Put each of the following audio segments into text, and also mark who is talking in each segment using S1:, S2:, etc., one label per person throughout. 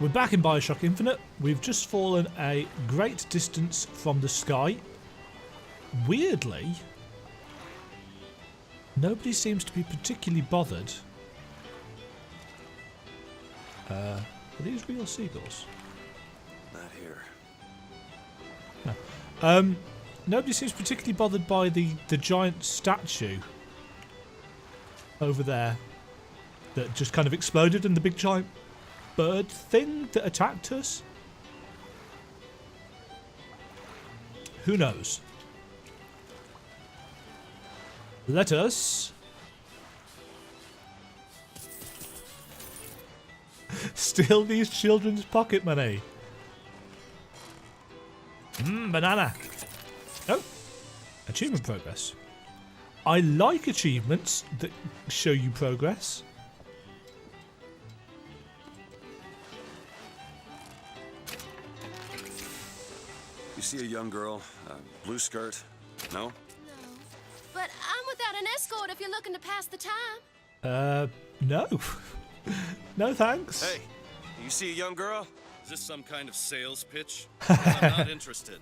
S1: We're back in Bioshock Infinite. We've just fallen a great distance from the sky. Weirdly, nobody seems to be particularly bothered. Are these real seagulls?
S2: Not here.
S1: No. Nobody seems particularly bothered by the giant statue over there that just kind of exploded and the big giant bird thing that attacked us. Who knows? Let us steal these children's pocket money. Banana. Oh, achievement progress. I like achievements that show you progress.
S2: You see a young girl, blue skirt? No?
S3: No. But I'm without an escort if you're looking to pass the time.
S1: No. No thanks.
S2: Hey, you see a young girl?
S4: Is this some kind of sales pitch? I'm not interested.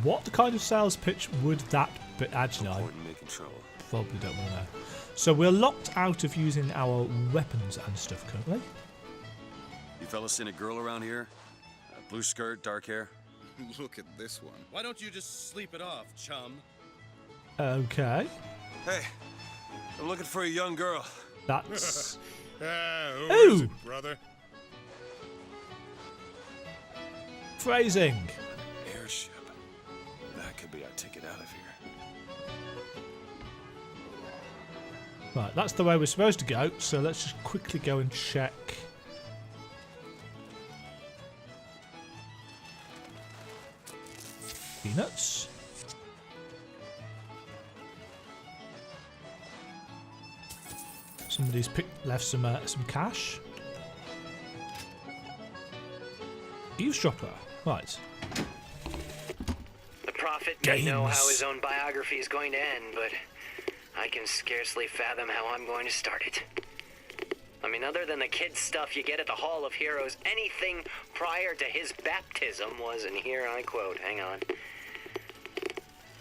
S1: What kind of sales pitch would that be? Actually, I
S2: Making trouble.
S1: probably don't want to know. So we're locked out of using our weapons and stuff currently.
S2: You fellas seen a girl around here? Blue skirt, dark hair?
S4: Look at this one. Why don't you just sleep it off, chum?
S1: Okay.
S2: Hey, I'm looking for a young girl.
S1: That's...
S5: Who is
S1: Ooh!
S5: it, brother?
S1: Phrasing.
S2: Airship. That could be our ticket out of here.
S1: Right, that's the way we're supposed to go, so let's just quickly go and check. Peanuts. Somebody's left some cash. Eavesdropper. Right.
S6: The prophet may know how his own biography is going to end, but I can scarcely fathom how I'm going to start it. I mean, other than the kids' stuff you get at the Hall of Heroes, anything prior to his baptism was, and here I quote, hang on,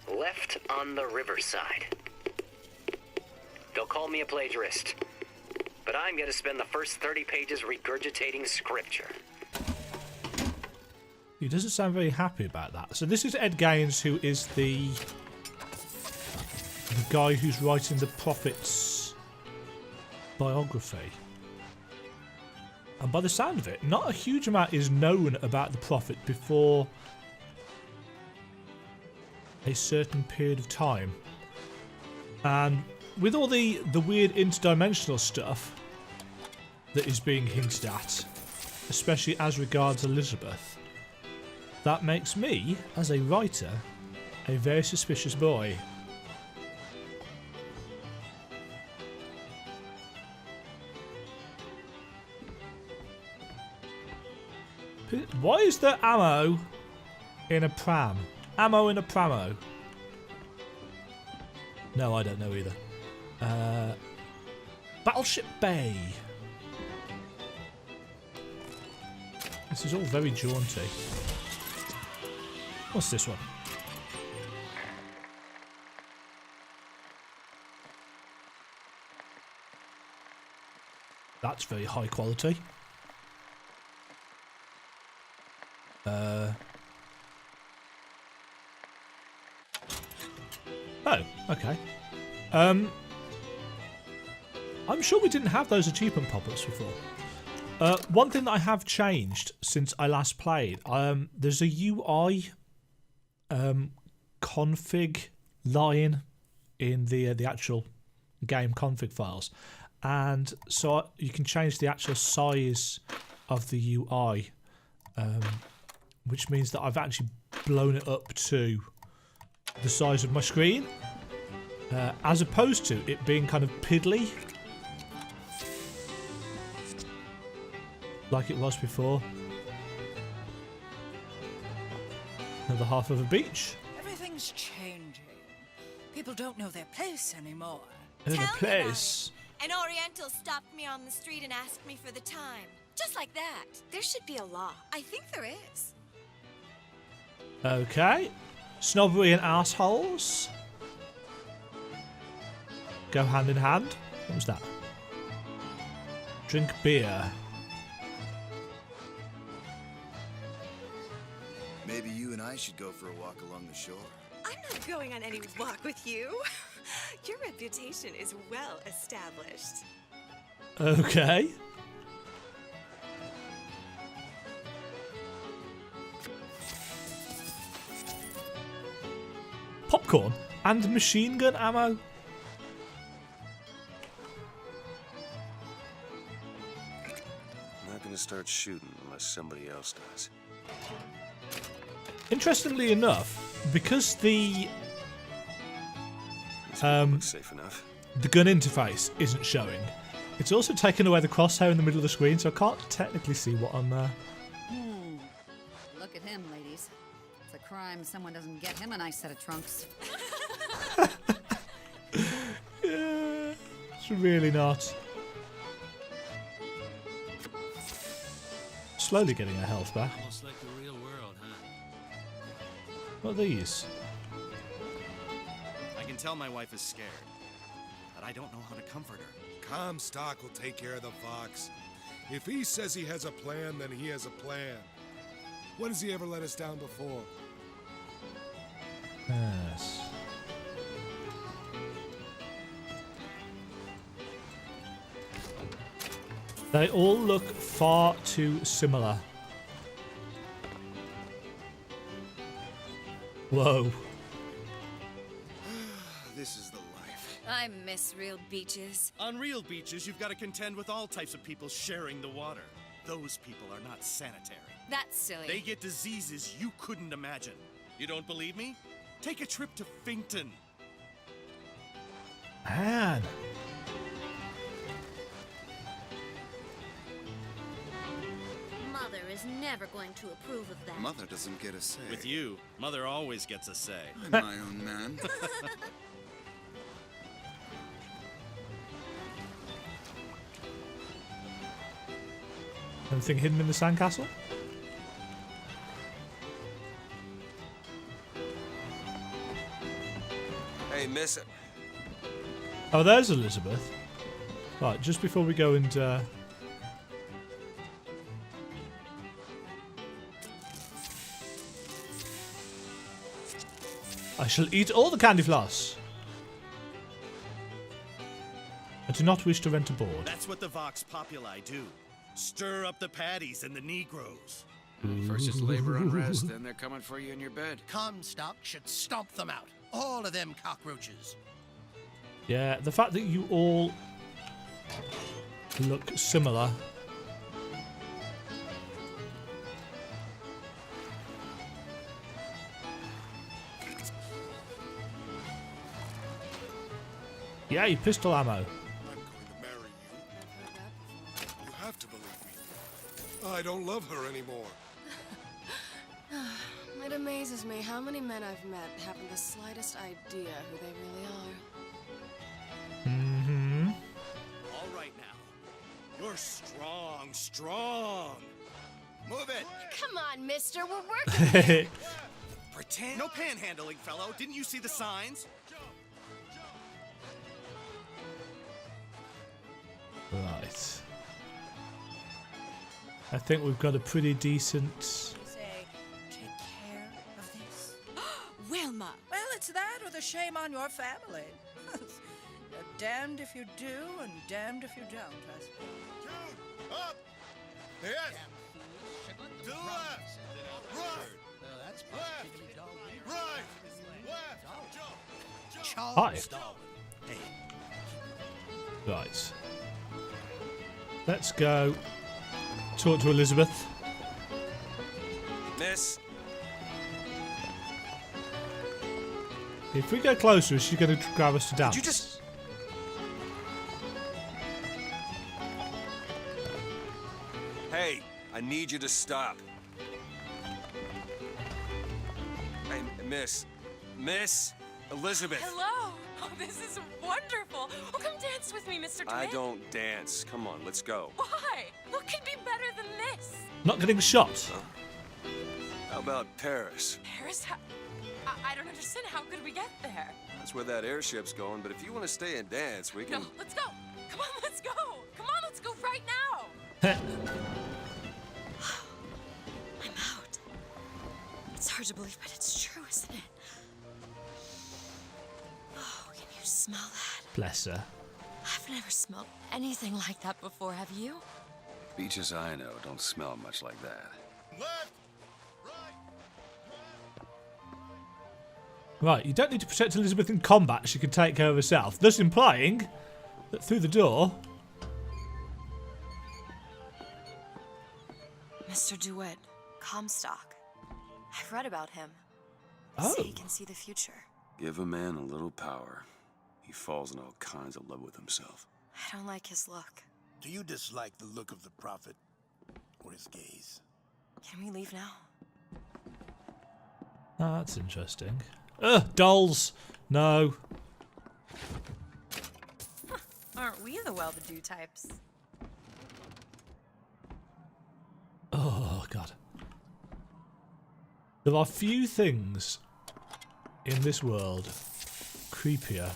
S6: left on the riverside. They'll call me a plagiarist, but I'm going to spend the first 30 pages regurgitating scripture.
S1: He doesn't sound very happy about that. So this is Ed Gaines, who is the guy who's writing the prophet's biography. And by the sound of it, not a huge amount is known about the prophet before a certain period of time. And with all the weird interdimensional stuff that is being hinted at, especially as regards Elizabeth, that makes me, as a writer, a very suspicious boy. Why is there ammo in a pram? Ammo in a pramo? No, I don't know either. Battleship Bay. This is all very jaunty. What's this one? That's very high quality. Oh, okay. I'm sure we didn't have those achievement pop-ups before. One thing that I have changed since I last played, there's a UI config line in the actual game config files, and so you can change the actual size of the UI, which means that I've actually blown it up to the size of my screen, as opposed to it being kind of piddly like it was before. Another half of a beach.
S7: Everything's changing. People don't know their place anymore.
S1: In a
S3: Tell me
S1: place.
S5: An Oriental stopped me on the street and asked me for the time. Just like that. There should be a law. I think there is.
S1: Okay. Snobbery and assholes go hand in hand. What was that? Drink beer.
S7: Maybe you and I should go for a walk along the shore.
S5: I'm not going on any walk with you. Your reputation is well established.
S1: Okay. Popcorn and machine gun ammo.
S2: I'm not gonna start shooting unless somebody else does.
S1: Interestingly enough, because the
S2: Looks safe enough.
S1: the gun interface isn't showing, it's also taken away the crosshair in the middle of the screen, so I can't technically see what I'm
S8: Look at him, ladies. It's a crime someone doesn't get him a nice set of trunks.
S1: Yeah, it's really not. Slowly getting her health back.
S9: Almost like the real world, huh?
S1: What are these?
S4: I can tell my wife is scared, but I don't know how to comfort her.
S10: Comstock will take care of the Fox. If he says he has a plan, then he has a plan. When has he ever let us down before?
S1: Yes. They all look far too similar. Whoa.
S7: This is the life.
S5: I miss real beaches.
S4: On real beaches, you've got to contend with all types of people sharing the water. Those people are not sanitary.
S5: That's silly.
S4: They get diseases you couldn't imagine. You don't believe me? Take a trip to Finkton.
S1: Man.
S3: Mother is never going to approve of that.
S7: Mother doesn't get a say.
S4: With you, Mother always gets a say.
S7: I'm my own man.
S1: Anything hidden in the sandcastle?
S2: Hey, miss it.
S1: Oh, there's Elizabeth. Right, just before we go and... I shall eat all the candy floss. I do not wish to rent a board.
S4: That's what the Vox Populi do. Stir up the paddies and the Negroes.
S7: First it's labor unrest, then they're coming for you in your bed.
S9: Comstock should stomp them out. All of them cockroaches.
S1: Yeah, the fact that you all look similar. Yay, pistol ammo.
S10: I'm going to marry you. You have to believe me. I don't love her anymore.
S3: It amazes me how many men I've met haven't the slightest idea who they really are.
S1: Mm-hmm.
S4: All right now. You're strong, strong. Move it.
S3: Come on, mister, we're working.
S4: Pretend. No panhandling, fellow. Didn't you see the signs?
S1: Right. I think we've got a pretty decent...
S11: Say, take care of this.
S5: Wilma!
S11: Well, it's that or the shame on your family. You're damned if you do and damned if you don't, I suppose.
S10: Jude, up! Yes! To the left! Right! Right! Left! Jump!
S1: Hi.
S4: Hey.
S1: Right. Let's go talk to Elizabeth.
S2: Miss.
S1: If we go closer, is she going to grab us to dance?
S2: Did you just... Hey, I need you to stop. Hey, Miss. Miss Elizabeth.
S5: Hello!
S3: Oh, this is wonderful. Oh, come dance with me, Mr.
S2: I
S3: DeWitt.
S2: don't dance. Come on, let's go.
S3: Why? What could be better than this?
S1: Not getting shot.
S2: How about Paris?
S3: Paris? I don't understand. How could we get there?
S2: That's where that airship's going, but if you want to stay and dance, we can...
S3: No, let's go. Come on, let's go. Come on, let's go right now. I'm out. It's hard to believe, but it's true, isn't it? Oh, can you smell that?
S1: Bless her.
S3: I've never smelled anything like that before, have you?
S2: Beaches I know don't smell much like that.
S10: Left!
S1: Right, you don't need to protect Elizabeth in combat. She can take care of herself. Thus implying that through the door...
S3: Mr. DeWitt, Comstock. I've read about him.
S1: Oh.
S3: Say he can see the future.
S2: Give a man a little power. He falls in all kinds of love with himself.
S3: I don't like his look.
S9: Do you dislike the look of the prophet or his gaze?
S3: Can we leave now?
S1: Oh, that's interesting. Ugh, dolls! No.
S3: Aren't we the well-to-do types?
S1: Oh, God. There are few things in this world creepier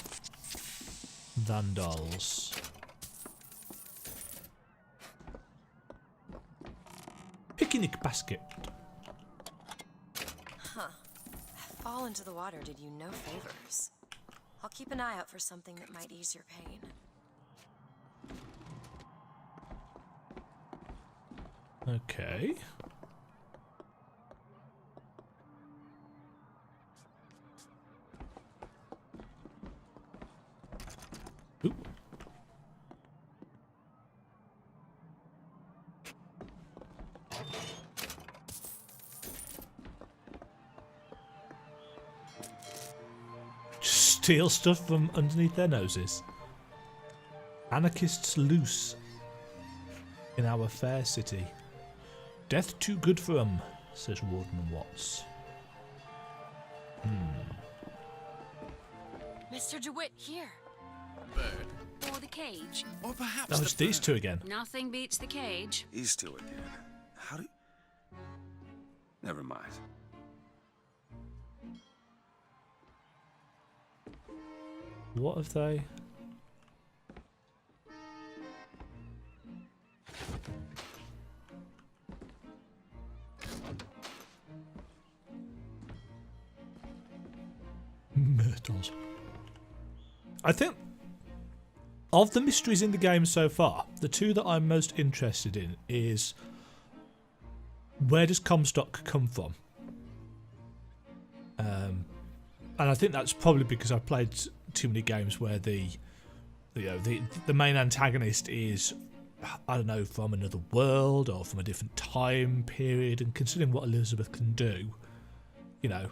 S1: than dolls. Picnic basket.
S3: Huh. Fall into the water did you no favors. I'll keep an eye out for something that might ease your pain.
S1: Okay. Ooh. Steal stuff from underneath their noses. Anarchists loose in our fair city. Death too good for 'em, says Warden Watts.
S3: Mr. DeWitt, here.
S7: Bird.
S8: Or the cage.
S7: Or perhaps
S1: Oh, it's
S7: the
S1: these
S7: bird.
S1: two again.
S8: Nothing beats the cage.
S2: These two again. How do you... Never mind.
S1: What have they? Myrtles. I think of the mysteries in the game so far, the two that I'm most interested in is where does Comstock come from? And I think that's probably because I've played too many games where the main antagonist is, I don't know, from another world or from a different time period, and considering what Elizabeth can do, you know.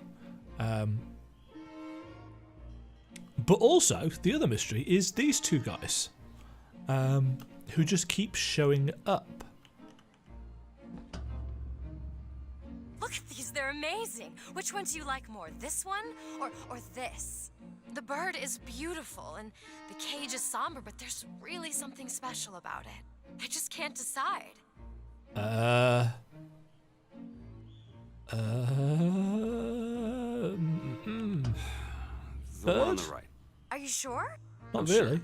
S1: But also, the other mystery is these two guys, who just keep showing up.
S3: Look at these, they're amazing. Which one do you like more, this one or this? The bird is beautiful and the cage is somber, but there's really something special about it. I just can't decide.
S2: The one on the right.
S3: Are you sure?
S1: Not really.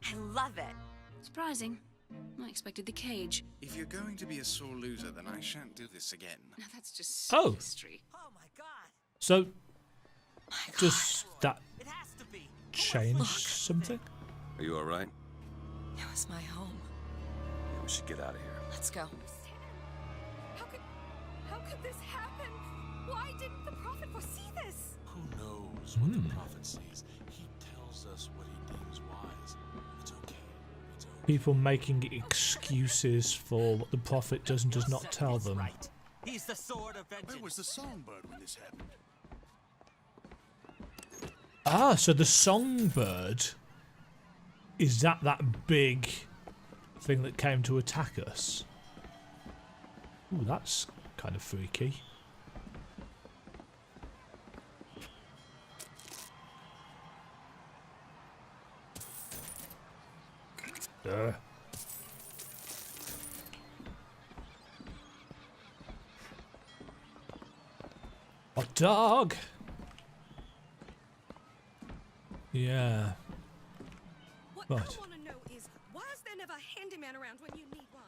S3: I love it.
S8: Surprising. I expected the cage.
S7: If you're going to be a sore loser, then I shan't do this again.
S8: Now that's just
S1: Oh.
S8: history.
S11: Oh my god.
S1: So, does that
S11: It has to be.
S1: change something?
S2: Are you all right?
S3: It was my home.
S2: Yeah, we should get out of here.
S3: Let's go.
S5: How could this happen? Why didn't the prophet foresee this?
S10: Who knows what the prophet sees? He tells us what he deems wise. It's okay. It's okay.
S1: People making excuses for what the prophet does and does not tell them.
S11: He's the sword of vengeance.
S4: Where was the songbird when this happened?
S1: Ah, so the songbird, is that big thing that came to attack us? Ooh, that's kind of freaky. Hot dog. Yeah.
S12: What
S1: Right.
S12: I want to know is, why is there never a handyman around when you need one?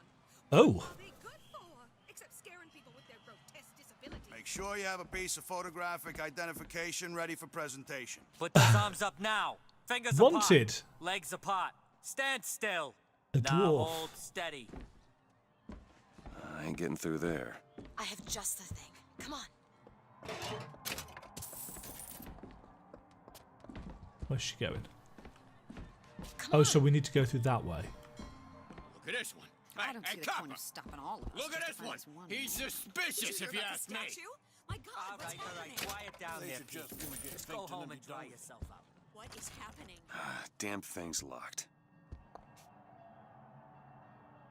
S1: Oh.
S12: What are they good for? Except scaring people with their grotesque disabilities.
S13: Make sure you have a piece of photographic identification ready for presentation.
S14: Put those arms up now. Fingers
S1: Wanted.
S14: apart. Legs apart. Stand still.
S1: A
S14: Now
S1: dwarf.
S14: hold steady.
S2: I ain't getting through there.
S3: I have just the thing. Come on.
S1: Where's she going?
S3: Come
S1: Oh,
S3: on.
S1: so we need to go through that way.
S9: Look at this one.
S8: I don't see the point of stopping all of us.
S9: Look at
S8: just
S9: this
S8: to
S9: one.
S8: find
S9: He's suspicious, if you ask me.
S12: My God,
S14: All right. Quiet down there, Pete. Just go home and dry yourself out.
S12: what is happening?
S2: Damn thing's locked.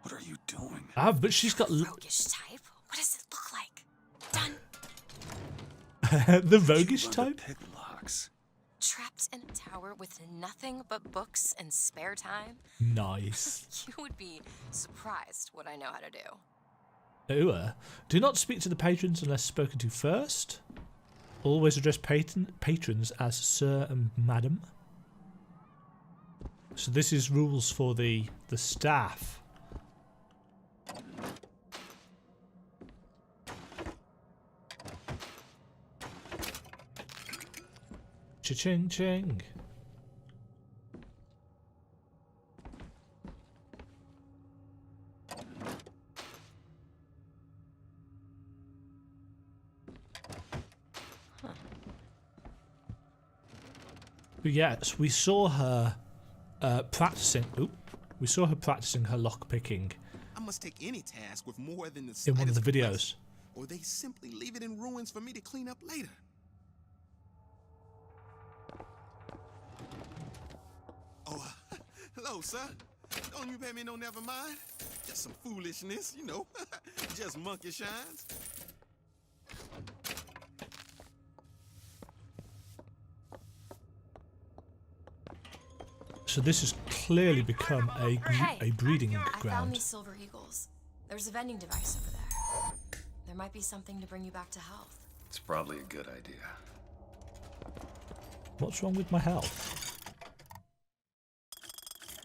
S2: What are you doing?
S1: Ah, but she's got
S3: Roguish type. What does it look like? Done.
S1: the roguish type.
S2: Pick locks.
S3: Trapped in a tower with nothing but books and spare time?
S1: Nice.
S3: You would be surprised what I know how to do.
S1: Ooh, do not speak to the patrons unless spoken to first. Always address patrons as sir and madam. So this is rules for the staff. Cha-ching ching. But yes, we saw her practicing. Oop, we saw her practicing her lock picking
S15: I must take any task with more than the
S1: in one of the
S15: slightest
S1: videos.
S15: question, or they simply leave it in ruins for me to clean up later. Oh, hello, sir. Don't you pay me no never mind? Just some foolishness, you know. Just monkey shines.
S1: So this has clearly become a breeding
S3: I found
S1: ground.
S3: these silver eagles. There's a vending device over there. There might be something to bring you back to health.
S2: It's probably a good idea.
S1: What's wrong with my health?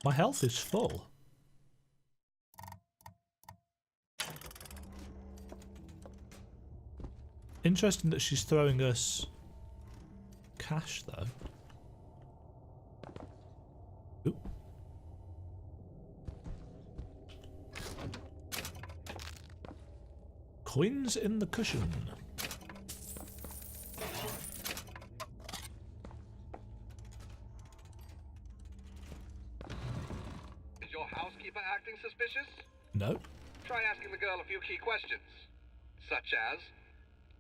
S1: My health is full. Interesting that she's throwing us cash, though. Oop. Coins in the cushion.
S16: Is your housekeeper acting suspicious?
S1: No.
S16: Try asking the girl a few key questions, such as,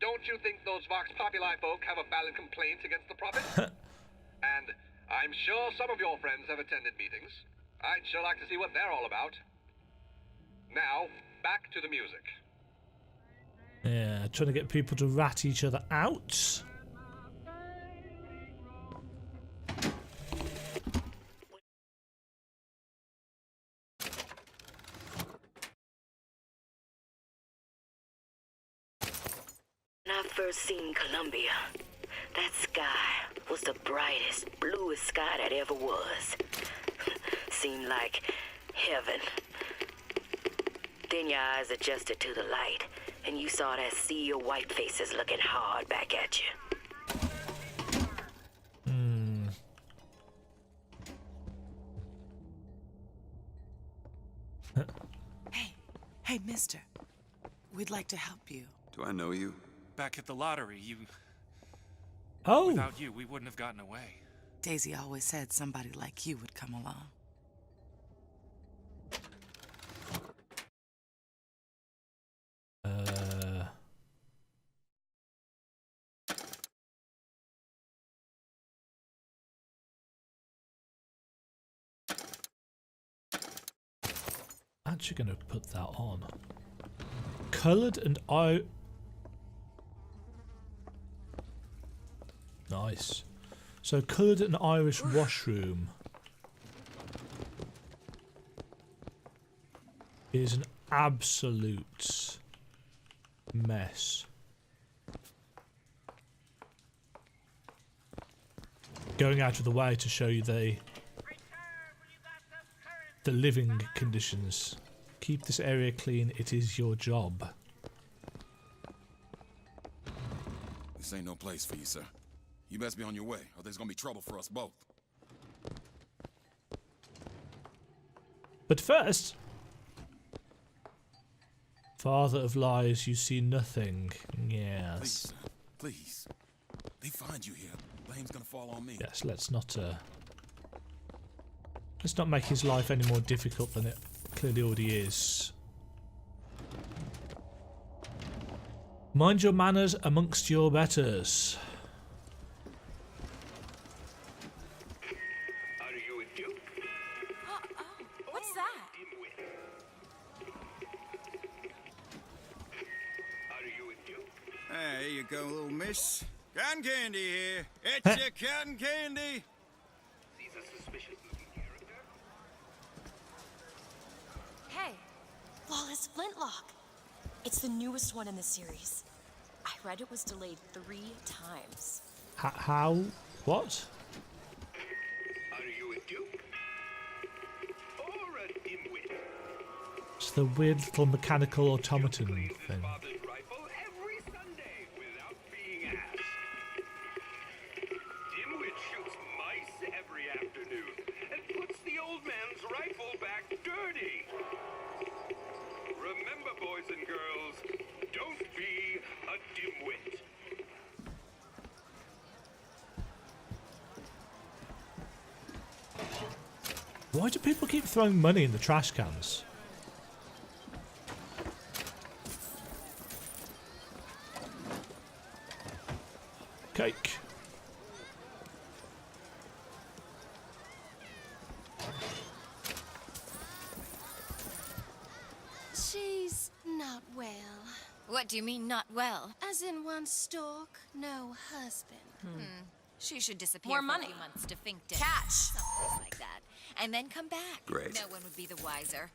S16: don't you think those Vox Populi folk have a valid complaint against the Prophet? And I'm sure some of your friends have attended meetings. I'd sure like to see what they're all about. Now, back to the music.
S1: Yeah, trying to get people to rat each other out.
S17: When I first seen Columbia, that sky was the brightest, bluest sky that ever was. Seemed like heaven. Then your eyes adjusted to the light, and you saw that sea of white faces looking hard back at you.
S18: Hey, mister. We'd like to help you.
S2: Do I know you?
S19: Back at the lottery, you...
S1: Oh!
S19: Without you, we wouldn't have gotten away.
S18: Daisy always said somebody like you would come along.
S1: Actually going to put that on. Coloured and eye. Nice. So coloured and Irish washroom. is an absolute mess. Going out of the way to show you the living conditions. Keep this area clean, it is your job.
S20: This ain't no place for you, sir. You best be on your way, or there's gonna be trouble for us both.
S1: But first, Father of lies, you see nothing. Yes.
S20: Please, sir. Please. They find you here. Blame's gonna fall on me.
S1: Yes, let's not make his life any more difficult than it clearly already is. Mind your manners amongst your betters.
S3: Are you a duke? What's that?
S13: Are you a duke? There you go, little miss. Cotton candy here. It's your cotton candy.
S3: He's a suspicious looking character. Hey, Flawless Flintlock. It's the newest one in the series. I read it was delayed 3 times.
S1: How? What?
S3: Are you a duke? Or a dimwit?
S1: It's the weird little mechanical automaton thing.
S3: Rifle every Sunday without being asked. Dimwit shoots mice every afternoon and puts the old man's rifle back dirty. Remember, boys and girls, don't be a dimwit.
S1: Why do people keep throwing money in the trash cans? Cake.
S5: She's not well. What do you mean, not well? As in one stalk, no husband. She should disappear
S3: More
S5: for
S3: money.
S5: a few months to Finkton.
S3: Catch.
S5: Someplace like that. And then come back.
S2: Great.
S5: No one would be the wiser.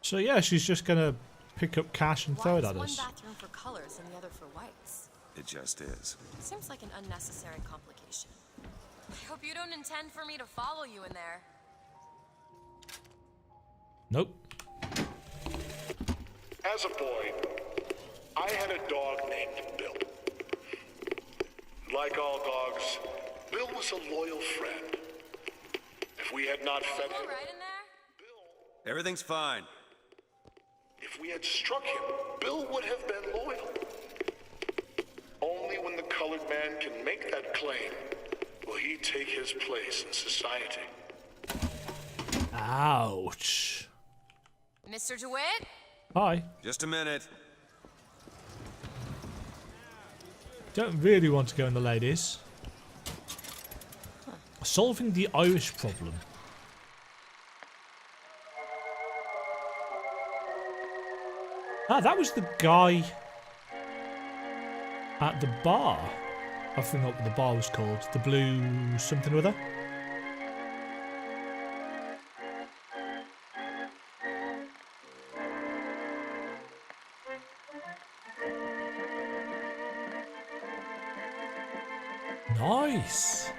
S1: So yeah, she's just gonna pick up cash and throw it at
S3: Why
S1: us.
S3: is one bathroom for colors and the other for whites?
S2: It just is.
S3: Seems like an unnecessary complication. I hope you don't intend for me to follow you in there.
S1: Nope.
S21: As a boy, I had a dog named Bill. Like all dogs, Bill was a loyal friend. If we had not fed him,
S3: All right in there?
S2: Everything's fine.
S21: if we had struck him, Bill would have been loyal. Only when the colored man can make that claim will he take his place in society.
S1: Ouch.
S3: Mr. DeWitt?
S1: Hi.
S2: Just a minute.
S1: Don't really want to go in the ladies. Solving the Irish problem. Ah, that was the guy at the bar. I forgot what the bar was called. The Blue something or other. Nice.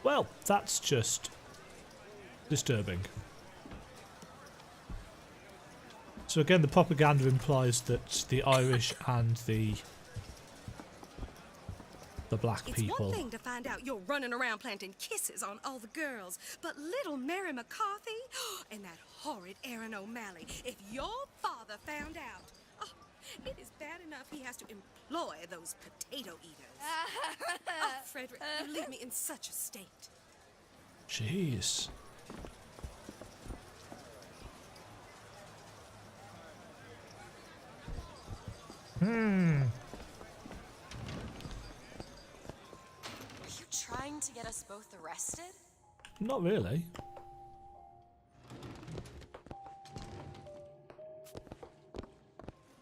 S1: Well, that's just disturbing. So again, the propaganda implies that the Irish and the black
S12: It's
S1: people.
S12: one thing to find out you're running around planting kisses on all the girls, but little Mary McCarthy and that horrid Aaron O'Malley, if your father found out, it is bad enough he has to employ those potato eaters. Oh, Frederick, you leave me in such a state.
S1: Jeez.
S3: Are you trying to get us both arrested?
S1: Not really.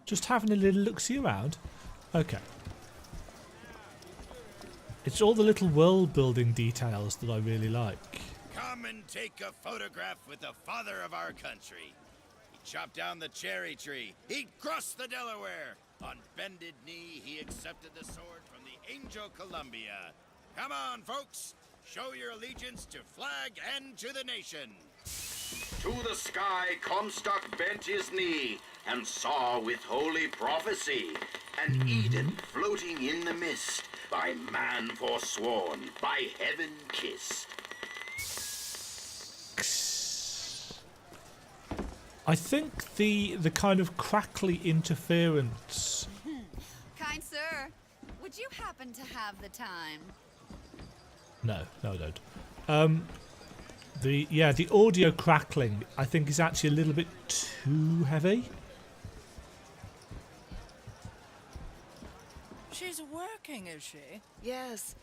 S1: Just having a little look-see around. Okay. It's all the little world-building details that I really like.
S13: and take a photograph with the father of our country. He chopped down the cherry tree. He crossed the Delaware. On bended knee, he accepted the sword from the Angel Columbia. Come on, folks. Show your allegiance to flag and to the nation.
S6: To the sky Comstock bent his knee, and saw with holy prophecy an Eden floating in the mist, by man forsworn, by heaven kissed.
S1: I think the kind of crackly interference.
S8: Kind sir, would you happen to have the time?
S1: No, I don't. The audio crackling I think is actually a little bit too heavy.
S11: She's working, is she?
S18: Yes,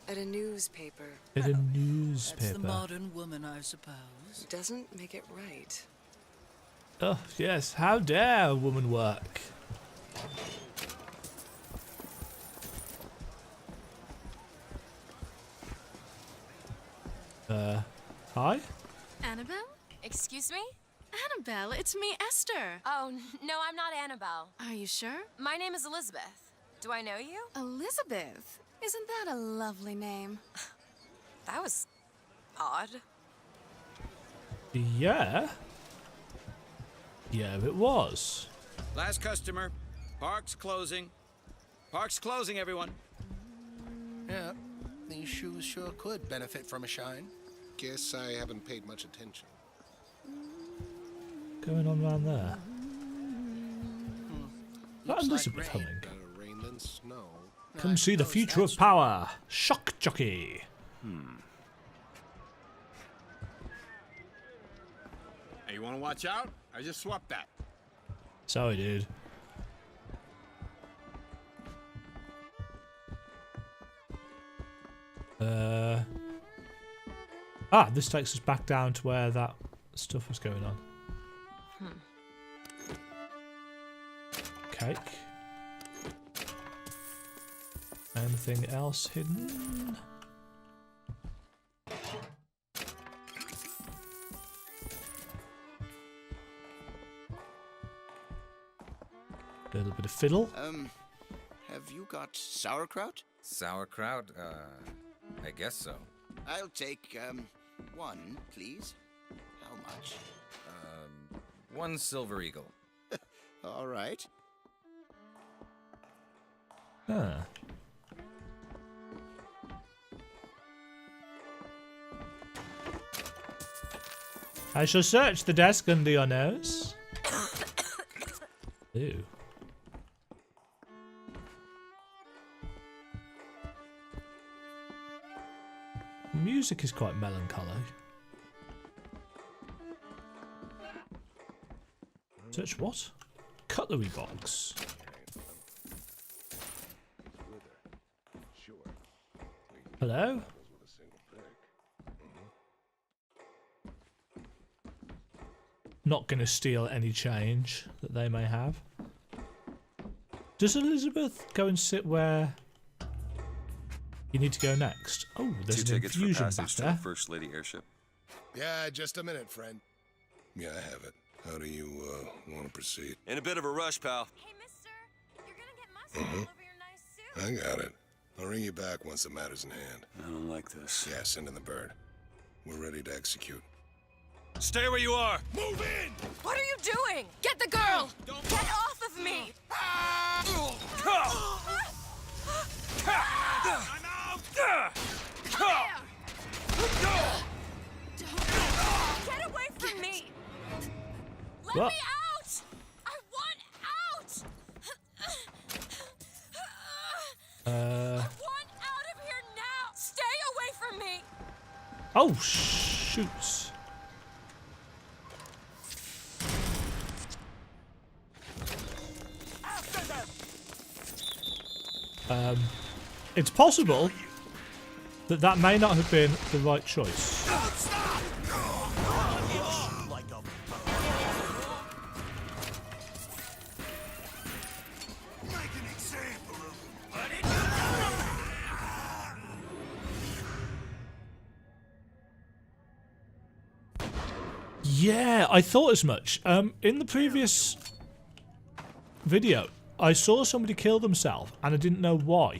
S18: at a newspaper.
S1: At a newspaper.
S11: That's the modern woman, I suppose.
S18: Doesn't make it right.
S1: Oh yes, how dare a woman work? Hi?
S3: Annabelle? Excuse me?
S5: Annabelle, it's me, Esther.
S3: Oh, no, I'm not Annabelle.
S5: Are you sure?
S3: My name is Elizabeth. Do I know you?
S5: Elizabeth? Isn't that a lovely name?
S3: That was odd.
S1: Yeah. Yeah, it was.
S7: Last customer. Park's closing. Park's closing, everyone.
S9: Yeah, these shoes sure could benefit from a shine.
S10: Guess I haven't paid much attention.
S1: Going on around there. That Elizabeth humming.
S10: Better rain than snow.
S1: Come see the future of power. Shock jockey.
S13: Hey, you want to watch out? I just swapped that.
S1: Sorry, dude. This takes us back down to where that stuff was going on. Cake. Anything else hidden? A little bit of fiddle.
S13: Have you got sauerkraut?
S22: Sauerkraut? I guess so.
S13: I'll take, one, please. How much?
S22: 1 silver eagle.
S13: All right.
S1: Huh. I shall search the desk under your nose. Ew. Music is quite melancholy. Search what? Cutlery box. Hello? Not gonna steal any change that they may have. Does Elizabeth go and sit where you need to go next? Oh, there's an infusion back there.
S2: First Lady airship.
S10: Yeah, just a minute, friend. Yeah, I have it. How do you want to proceed?
S2: In a bit of a rush, pal.
S3: Hey, mister, you're gonna get mustard all over your nice suit.
S10: I got it. I'll ring you back once the matter's in hand.
S2: I don't like this.
S10: Yeah, send in the bird. We're ready to execute.
S2: Stay where you are.
S10: Move in!
S3: What are you doing? Get the girl! Get off of me! Get away from me! Let me out! I want out! I want out of here now! Stay away from me!
S1: Oh, shoots. It's possible that that may not have been the right choice. Yeah, I thought as much. In the previous video, I saw somebody kill themselves, and I didn't know why.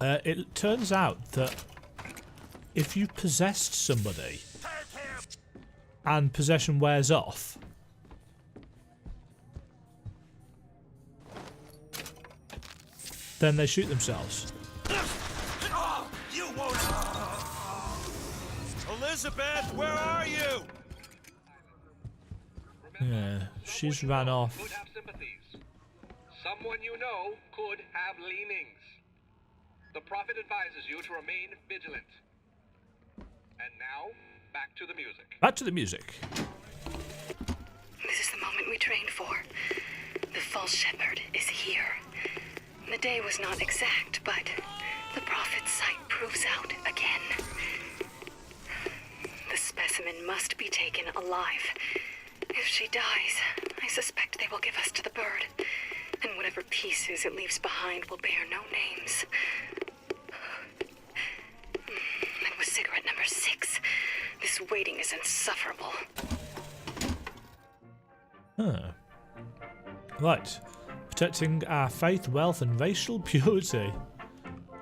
S1: It turns out that if you possessed somebody and possession wears off, then they shoot themselves.
S13: You won't. Elizabeth, where are you?
S1: Yeah, she's ran off.
S16: Could have sympathies. Someone you know could have leanings. The Prophet advises you to remain vigilant. And now, back to the music.
S1: Back to the music.
S17: This is the moment we trained for. The false shepherd is here. The day was not exact, but the Prophet's sight proves out again. The specimen must be taken alive. If she dies, I suspect they will give us to the bird. And whatever pieces it leaves behind will bear no names. That was cigarette number 6. This waiting is insufferable.
S1: Huh. Right. Protecting our faith, wealth, and racial purity.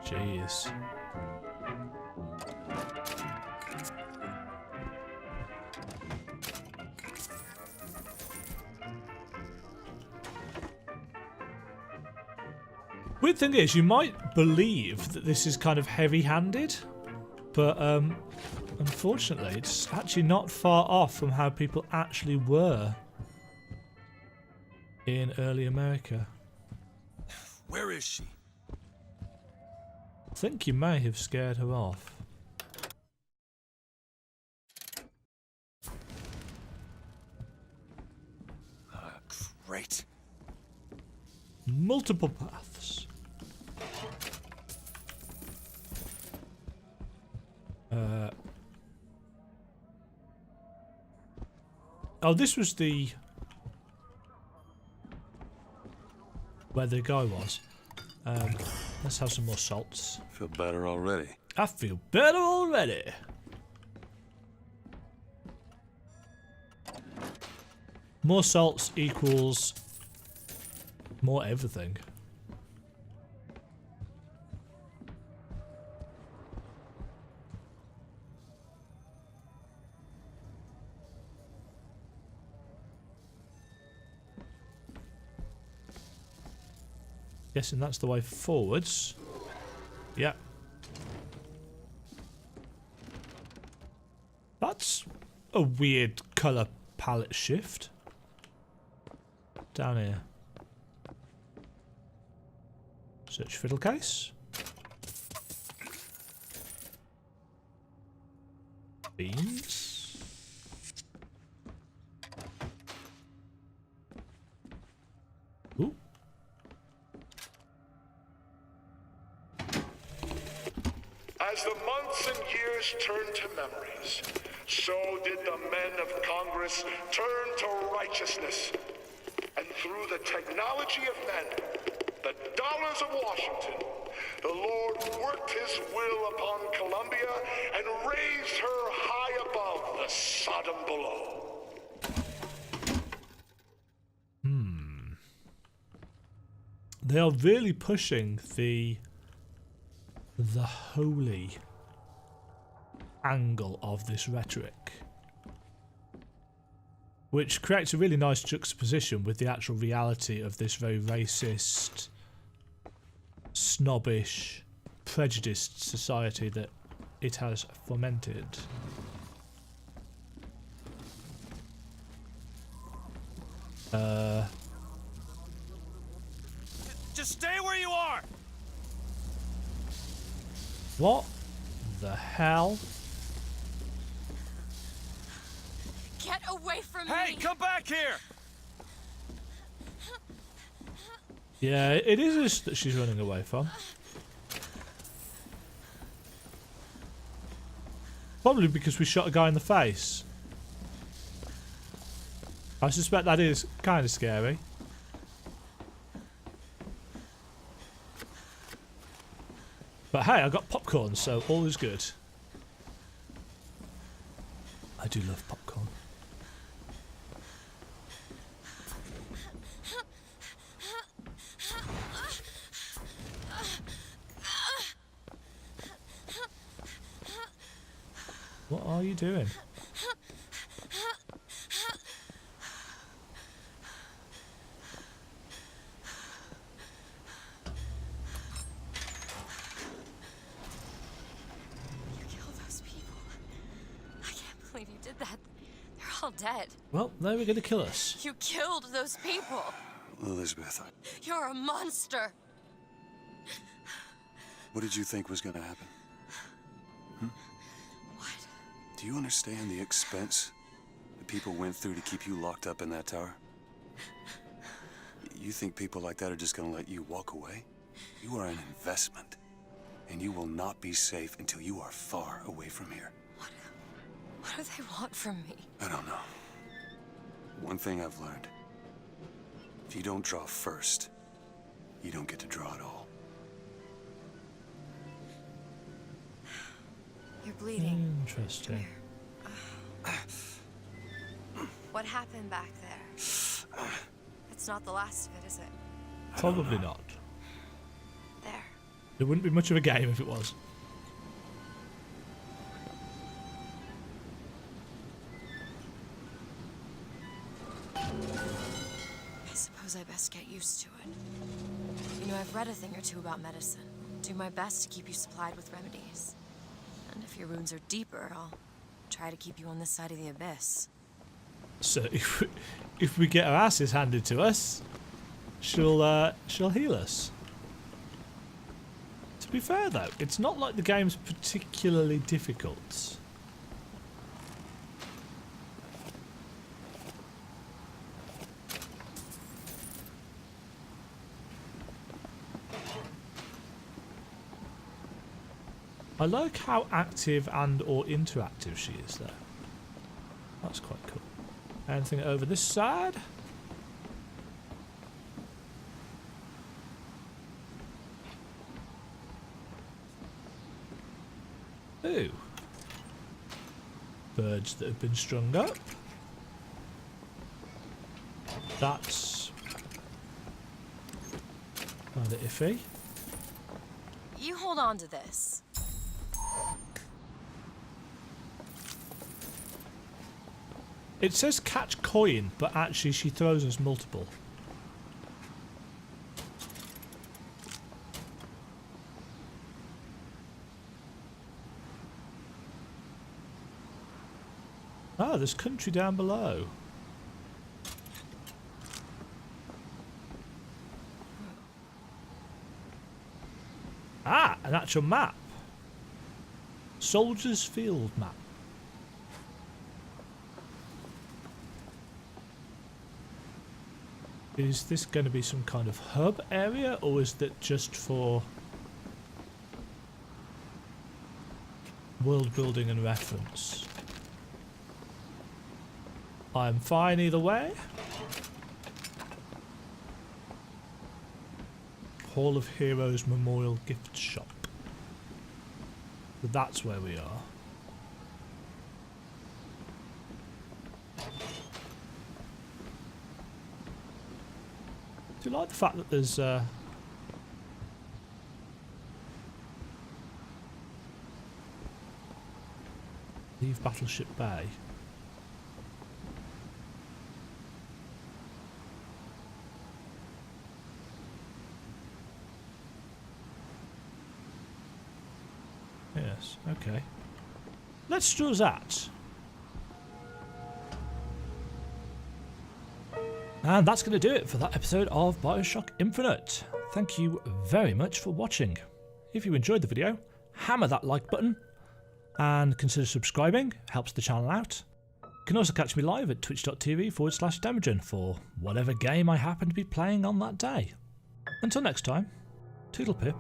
S1: Jeez. Weird thing is, you might believe that this is kind of heavy-handed, but unfortunately, it's actually not far off from how people actually were in early America.
S20: Where is she?
S1: I think you may have scared her off.
S20: Great.
S1: Multiple paths. Oh, this was the... where the guy was. Let's have some more salts.
S2: Feel better already.
S1: I feel better already. More salts equals more everything. Guessing that's the way forwards. Yeah. That's a weird colour palette shift. Down here. Search fiddle case. Beans. Ooh.
S21: As the months and years turned to memories, so did the men of Congress turn to righteousness. And through the technology of men, the dollars of Washington, the Lord worked his will upon Columbia and raised her high above the Sodom below.
S1: They are really pushing the holy angle of this rhetoric, which creates a really nice juxtaposition with the actual reality of this very racist, snobbish, prejudiced society that it has fomented.
S13: Just stay where you are!
S1: What the hell?
S3: Get away from me!
S13: Hey, come back here!
S1: Yeah, it is us that she's running away from. Probably because we shot a guy in the face. I suspect that is kind of scary. But hey, I got popcorn, so all is good. I I do love popcorn. What are you doing?
S3: All dead.
S1: Well, they were going to kill us.
S3: You killed those people.
S2: Elizabeth,
S3: You're a monster.
S2: what did you think was going to happen?
S3: What?
S2: Do you understand the expense that people went through to keep you locked up in that tower? You think people like that are just going to let you walk away? You are an investment, and you will not be safe until you are far away from here.
S3: What do they want from me?
S2: I don't know. One thing I've learned. If you don't draw first, you don't get to draw at all.
S3: You're bleeding.
S1: Interesting.
S3: What happened back there? It's not the last of it, is it?
S1: Probably not.
S3: There.
S1: There wouldn't be much of a game if it was.
S3: I suppose I best get used to it. You know, I've read a thing or two about medicine. Do my best to keep you supplied with remedies. And if your wounds are deeper, I'll try to keep you on this side of the abyss.
S1: So if we get our asses handed to us, she'll heal us. To be fair though, it's not like the game's particularly difficult. I like how active and or interactive she is though. That's quite cool. Anything over this side? Ooh. Birds that have been strung up. That's rather iffy.
S3: You hold on to this.
S1: It says catch coin, but actually she throws us multiple. Ah, there's country down below. Ah, an actual map. Soldiers Field map. Is this going to be some kind of hub area, or is that just for world building and reference? I'm fine either way. Hall of Heroes Memorial Gift Shop. So that's where we are. Do you like the fact that there's leave Battleship Bay? Yes, okay. Let's do that. And that's going to do it for that episode of Bioshock Infinite. Thank you very much for watching. If you enjoyed the video, hammer that like button and consider subscribing, helps the channel out. You can also catch me live at twitch.tv/Demajen for whatever game I happen to be playing on that day. Until next time, toodle pip.